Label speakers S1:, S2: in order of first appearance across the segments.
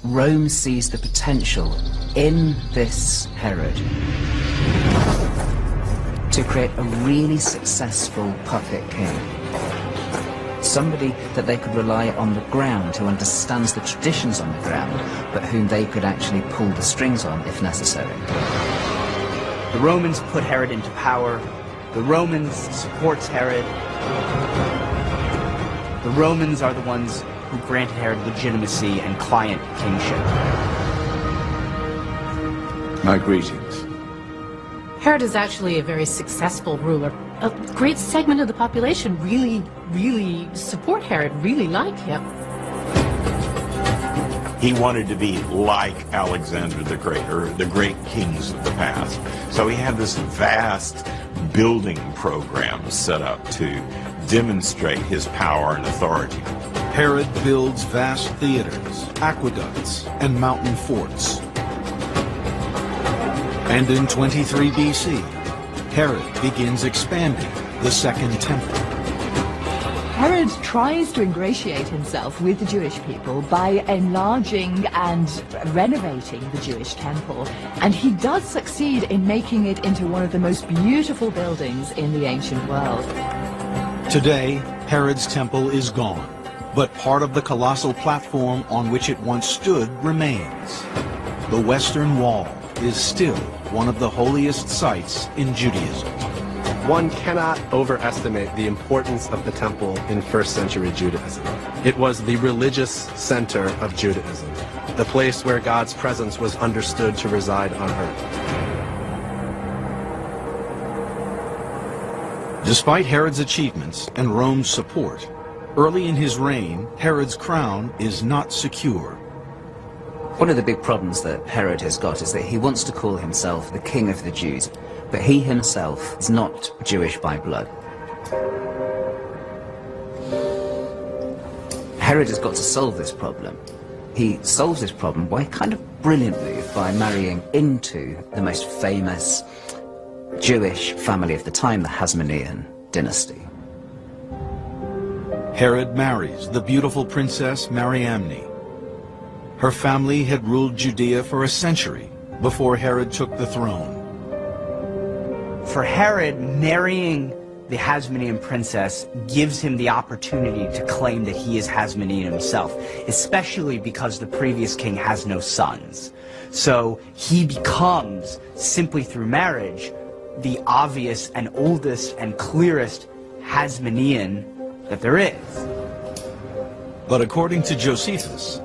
S1: Rome sees the potential in this Herod to create a really successful puppet king. Somebody that they could rely on the ground, who understands the traditions on the ground, but whom they could actually pull the strings on if necessary.
S2: The Romans put Herod into power. The Romans support Herod. The Romans are the ones who granted Herod legitimacy and client kingship.
S3: My greetings.
S4: Herod is actually a very successful ruler. A great segment of the population really support Herod, really like him.
S5: He wanted to be like Alexander the Great, or the great kings of the past. So he had this vast building program set up to demonstrate his power and authority.
S6: Herod builds vast theaters, aqueducts, and mountain forts. And in 23 BC, Herod begins expanding the Second Temple.
S7: Herod tries to ingratiate himself with the Jewish people by enlarging and renovating the Jewish temple, and he does succeed in making it into one of the most beautiful buildings in the ancient world.
S6: Today, Herod's temple is gone, but part of the colossal platform on which it once stood remains. The Western Wall is still one of the holiest sites in Judaism.
S8: One cannot overestimate the importance of the temple in first century Judaism. It was the religious center of Judaism, the place where God's presence was understood to reside on earth.
S6: Despite Herod's achievements and Rome's support, early in his reign, Herod's crown is not secure.
S1: One of the big problems that Herod has got is that he wants to call himself the king of the Jews, but he himself is not Jewish by blood. Herod has got to solve this problem. He solves this problem by a kind of brilliant move by marrying into the most famous Jewish family of the time, the Hasmonean dynasty.
S6: Herod marries the beautiful princess Mariamne. Her family had ruled Judea for a century before Herod took the throne.
S2: For Herod, marrying the Hasmonean princess gives him the opportunity to claim that he is Hasmonean himself, especially because the previous king has no sons. So he becomes, simply through marriage, the obvious and oldest and clearest Hasmonean that there is.
S6: But according to Josephus,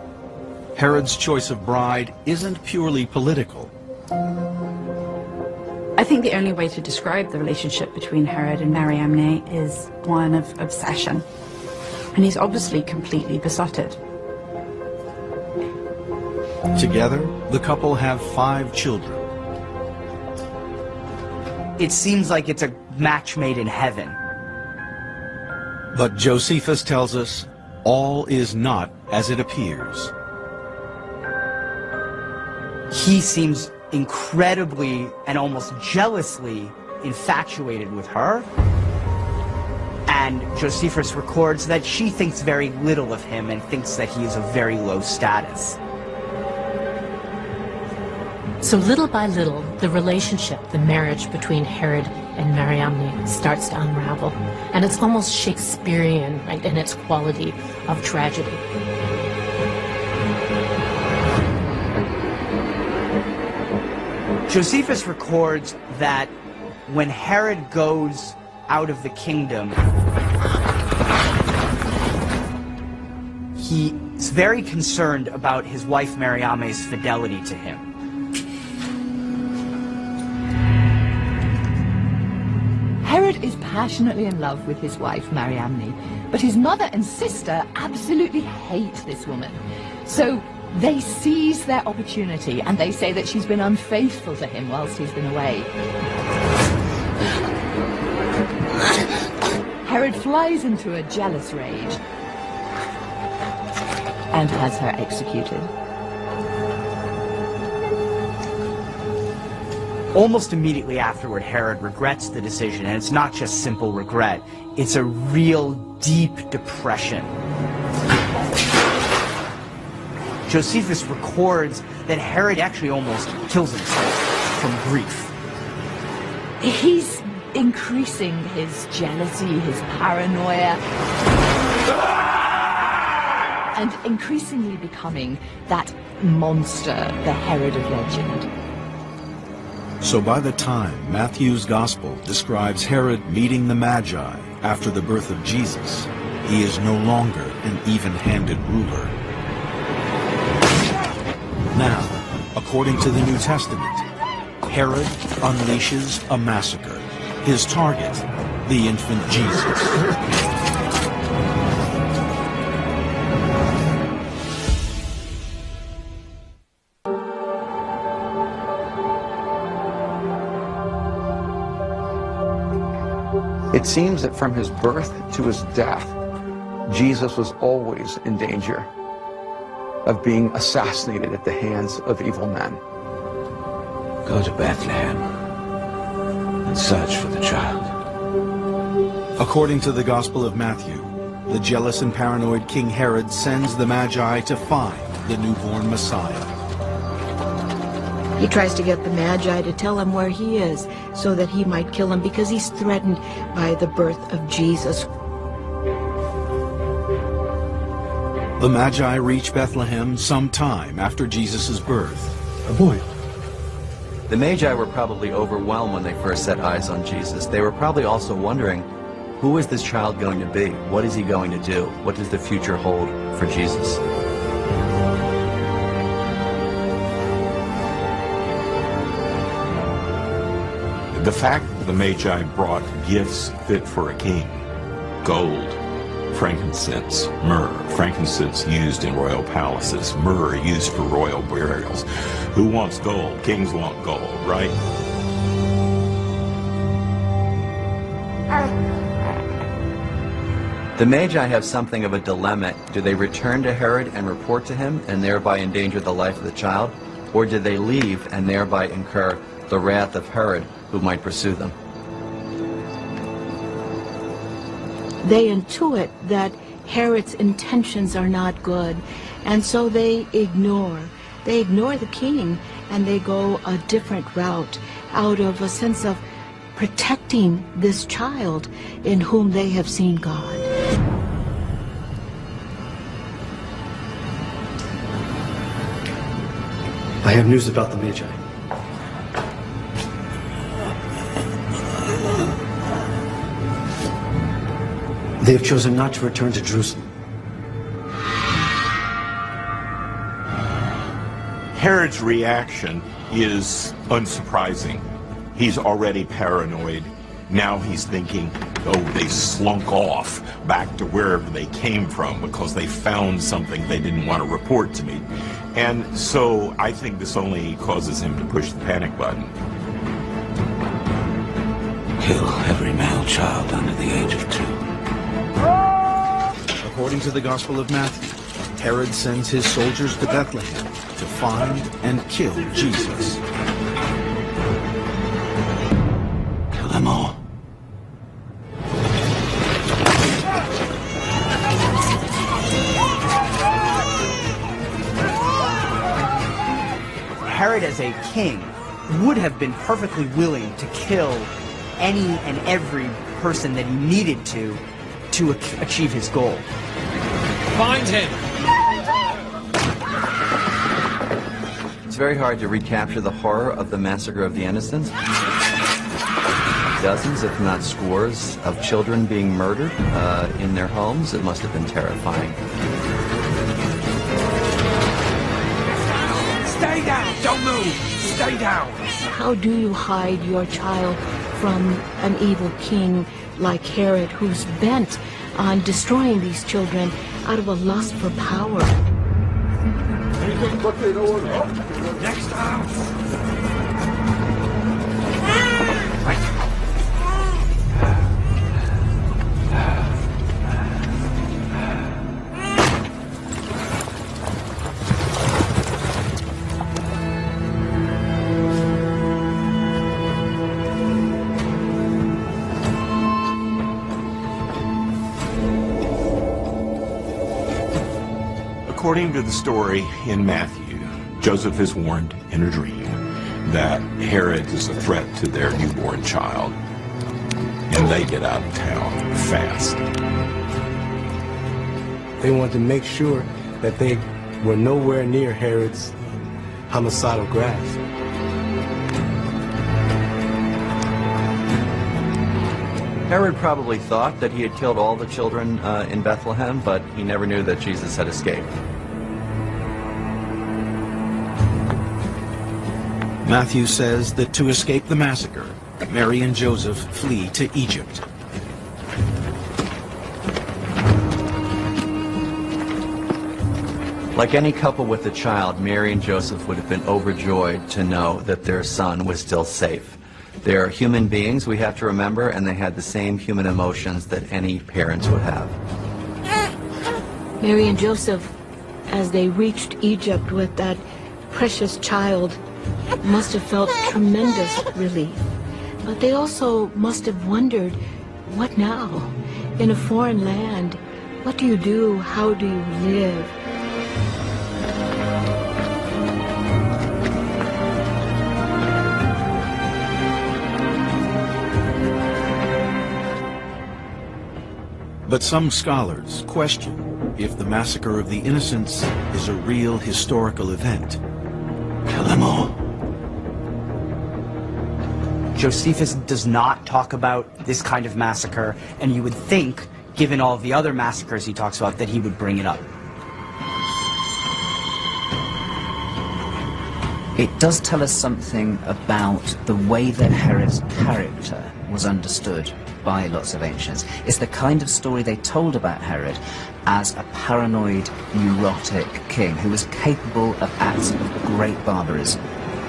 S6: Herod's choice of bride isn't purely political.
S9: I think the only way to describe the relationship between Herod and Mariamne is one of obsession. And he's obviously completely besotted.
S6: Together, the couple have 5 children.
S2: It seems like it's a match made in heaven.
S6: But Josephus tells us all is not as it appears.
S2: He seems incredibly and almost jealously infatuated with her. And Josephus records that she thinks very little of him and thinks that he is of very low status.
S4: So little by little, the relationship, the marriage between Herod and Mariamne starts to unravel. And it's almost Shakespearean, right, in its quality of tragedy.
S2: Josephus records that when Herod goes out of the kingdom, he is very concerned about his wife Mariamne's fidelity to him.
S7: Herod is passionately in love with his wife Mariamne, but his mother and sister absolutely hate this woman. So they seize their opportunity and they say that she's been unfaithful to him whilst he's been away. Herod flies into a jealous rage and has her executed.
S2: Almost immediately afterward, Herod regrets the decision, and it's not just simple regret, it's a real deep depression. Josephus records that Herod actually almost kills himself from grief.
S7: He's increasing his jealousy, his paranoia, and increasingly becoming that monster, the Herod of legend.
S6: So by the time Matthew's Gospel describes Herod meeting the Magi after the birth of Jesus, he is no longer an even-handed ruler. Now, according to the New Testament, Herod unleashes a massacre. His target, the infant Jesus.
S3: It seems that from his birth to his death, Jesus was always in danger of being assassinated at the hands of evil men.
S10: Go to Bethlehem and search for the child.
S6: According to the Gospel of Matthew, the jealous and paranoid King Herod sends the Magi to find the newborn Messiah.
S11: He tries to get the Magi to tell him where he is so that he might kill him because he's threatened by the birth of Jesus.
S6: The Magi reach Bethlehem sometime after Jesus' birth.
S10: A boy.
S12: The Magi were probably overwhelmed when they first set eyes on Jesus. They were probably also wondering, who is this child going to be? What is he going to do? What does the future hold for Jesus?
S5: The fact that the Magi brought gifts fit for a king, gold, frankincense, myrrh, frankincense used in royal palaces, myrrh used for royal burials. Who wants gold? Kings want gold, right?
S12: The Magi have something of a dilemma. Do they return to Herod and report to him and thereby endanger the life of the child? Or do they leave and thereby incur the wrath of Herod, who might pursue them?
S11: They intuit that Herod's intentions are not good, and so they ignore the king, and they go a different route out of a sense of protecting this child in whom they have seen God.
S10: I have news about the Magi. They have chosen not to return to Jerusalem.
S5: Herod's reaction is unsurprising. He's already paranoid. Now he's thinking, oh, they slunk off back to wherever they came from because they found something they didn't want to report to me. And so I think this only causes him to push the panic button.
S10: Kill every male child under the age of 2.
S6: According to the Gospel of Matthew, Herod sends his soldiers to Bethlehem to find and kill Jesus.
S10: Kill them all.
S2: Herod, as a king, would have been perfectly willing to kill any and every person that he needed to achieve his goal.
S13: Find him!
S12: It's very hard to recapture the horror of the massacre of the innocents. Dozens, if not scores, of children being murdered in their homes. It must have been terrifying.
S13: Stay down! Don't move! Stay down!
S11: How do you hide your child from an evil king like Herod, who's bent on destroying these children out of a lust for power?
S13: Next house!
S5: According to the story in Matthew, Joseph is warned in a dream that Herod is a threat to their newborn child, and they get out of town fast.
S8: They wanted to make sure that they were nowhere near Herod's homicidal grasp.
S12: Herod probably thought that he had killed all the children in Bethlehem, but he never knew that Jesus had escaped.
S6: Matthew says that to escape the massacre, Mary and Joseph flee to Egypt.
S12: Like any couple with a child, Mary and Joseph would have been overjoyed to know that their son was still safe. They're human beings, we have to remember, and they had the same human emotions that any parents would have.
S11: Mary and Joseph, as they reached Egypt with that precious child, must have felt tremendous relief. But they also must have wondered, what now? In a foreign land, what do you do? How do you live?
S6: But some scholars question if the massacre of the innocents is a real historical event.
S10: Kill them all.
S2: Josephus does not talk about this kind of massacre, and you would think, given all of the other massacres he talks about, that he would bring it up.
S1: It does tell us something about the way that Herod's character was understood by lots of ancients. It's the kind of story they told about Herod as a paranoid, neurotic king who was capable of acts of great barbarism.